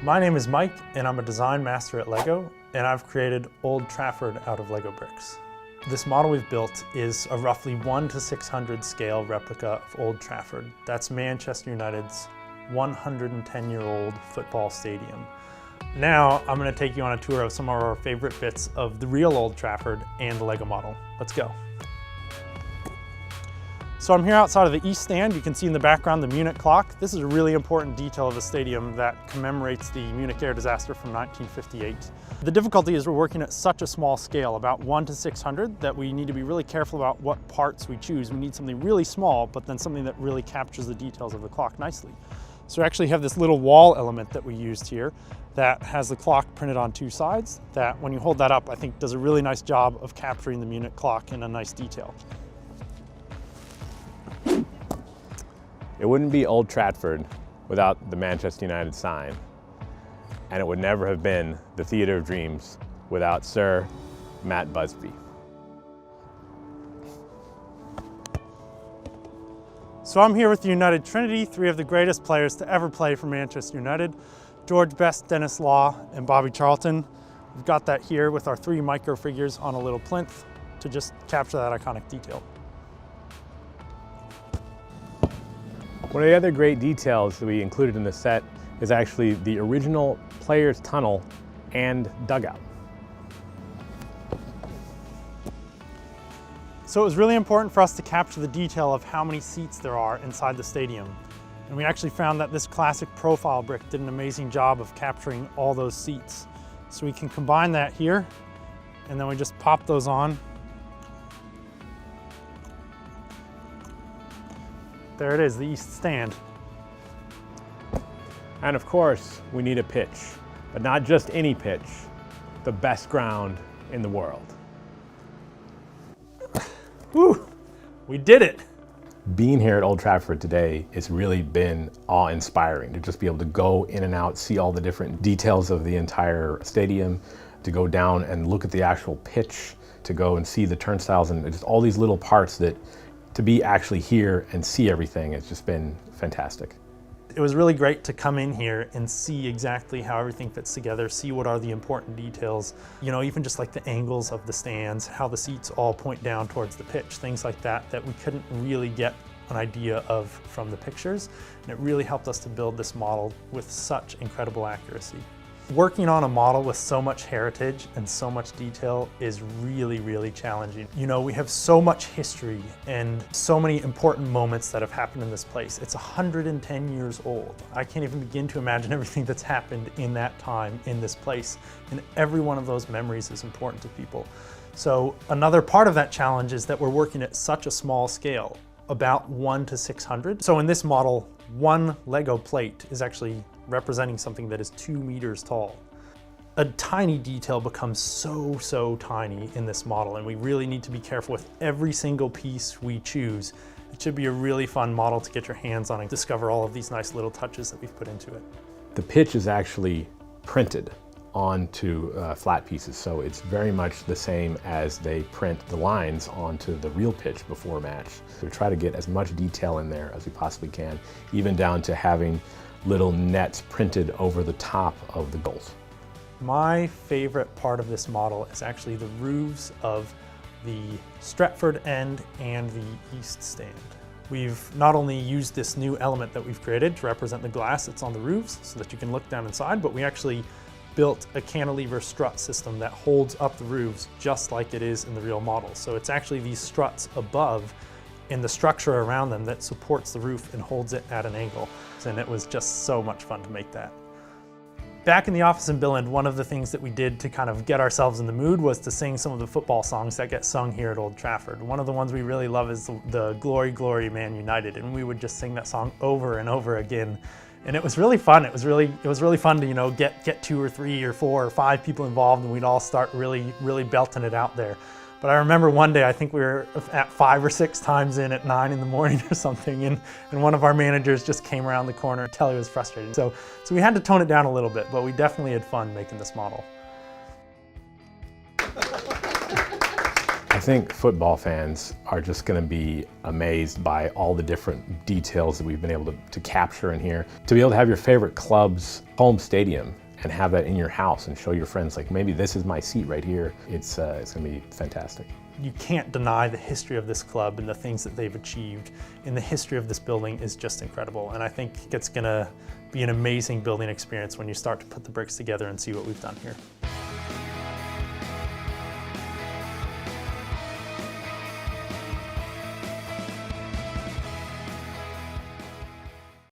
My name is Mike, and I'm a design master at LEGO, and I've created Old Trafford out of LEGO bricks. This model we've built is a roughly 1:600 scale replica of Old Trafford. That's Manchester United's 110-year-old football stadium. Now I'm going to take you on a tour of some of our favorite bits of the real Old Trafford and the LEGO model. Let's go. So I'm here outside of the East Stand. You can see in the background the Munich Clock. This is a really important detail of the stadium that commemorates the Munich air disaster from 1958. The difficulty is we're working at such a small scale, about 1:600, that we need to be really careful about what parts we choose. We need something really small, but then something that really captures the details of the clock nicely. So we actually have this little wall element that we used here that has the clock printed on two sides that when you hold that up, I think does a really nice job of capturing the Munich clock in a nice detail. It wouldn't be Old Trafford without the Manchester United sign, and it would never have been the Theatre of Dreams without Sir Matt Busby. So I'm here with the United Trinity, three of the greatest players to ever play for Manchester United: George Best, Dennis Law, and Bobby Charlton. We've got that here with our three micro figures on a little plinth to just capture that iconic detail. One of the other great details that we included in the set is actually the original players' tunnel and dugout. So it was really important for us to capture the detail of how many seats there are inside the stadium. And we actually found that this classic profile brick did an amazing job of capturing all those seats. So we can combine that here, and then we just pop those on. There it is, the East Stand. And of course, we need a pitch, but not just any pitch, the best ground in the world. Whew, we did it. Being here at Old Trafford today has really been awe-inspiring to just be able to go in and out, see all the different details of the entire stadium, to go down and look at the actual pitch, to go and see the turnstiles and just all these little parts that to be actually here and see everything has just been fantastic. It was really great to come in here and see exactly how everything fits together, see what are the important details, you know, even just like the angles of the stands, how the seats all point down towards the pitch, things like that that we couldn't really get an idea of from the pictures. And it really helped us to build this model with such incredible accuracy. Working on a model with so much heritage and so much detail is really, really challenging. You know, we have so much history and so many important moments that have happened in this place. It's 110 years old. I can't even begin to imagine everything that's happened in that time in this place. And every one of those memories is important to people. So another part of that challenge is that we're working at such a small scale, about 1:600. So in this model, one Lego plate is actually representing something that is 2 meters tall. A tiny detail becomes so tiny in this model, and we really need to be careful with every single piece we choose. It should be a really fun model to get your hands on and discover all of these nice little touches that we've put into it. The pitch is actually printed onto flat pieces, so it's very much the same as they print the lines onto the real pitch before a match. So we try to get as much detail in there as we possibly can, even down to having little nets printed over the top of the goals. My favorite part of this model is actually the roofs of the Stretford End and the East Stand. We've not only used this new element that we've created to represent the glass that's on the roofs so that you can look down inside, but we actually built a cantilever strut system that holds up the roofs just like it is in the real model. So it's actually these struts above and the structure around them that supports the roof and holds it at an angle. And it was just so much fun to make that. Back in the office in Billund, one of the things that we did to kind of get ourselves in the mood was to sing some of the football songs that get sung here at Old Trafford. One of the ones we really love is the Glory, Glory, Man United, and we would just sing that song over and over again. And it was really fun. It was really fun to, you know, get 2 or 3 or 4 or 5 people involved, and we'd all start really belting it out there. But I remember one day, I think we were at 5 or 6 times in at 9 in the morning or something, and one of our managers just came around the corner until he was frustrated. So we had to tone it down a little bit, but we definitely had fun making this model. I think football fans are just going to be amazed by all the different details that we've been able to capture in here. To be able to have your favorite club's home stadium and have that in your house and show your friends, like, maybe this is my seat right here. It's going to be fantastic. You can't deny the history of this club and the things that they've achieved. And the history of this building is just incredible. And I think it's going to be an amazing building experience when you start to put the bricks together and see what we've done here.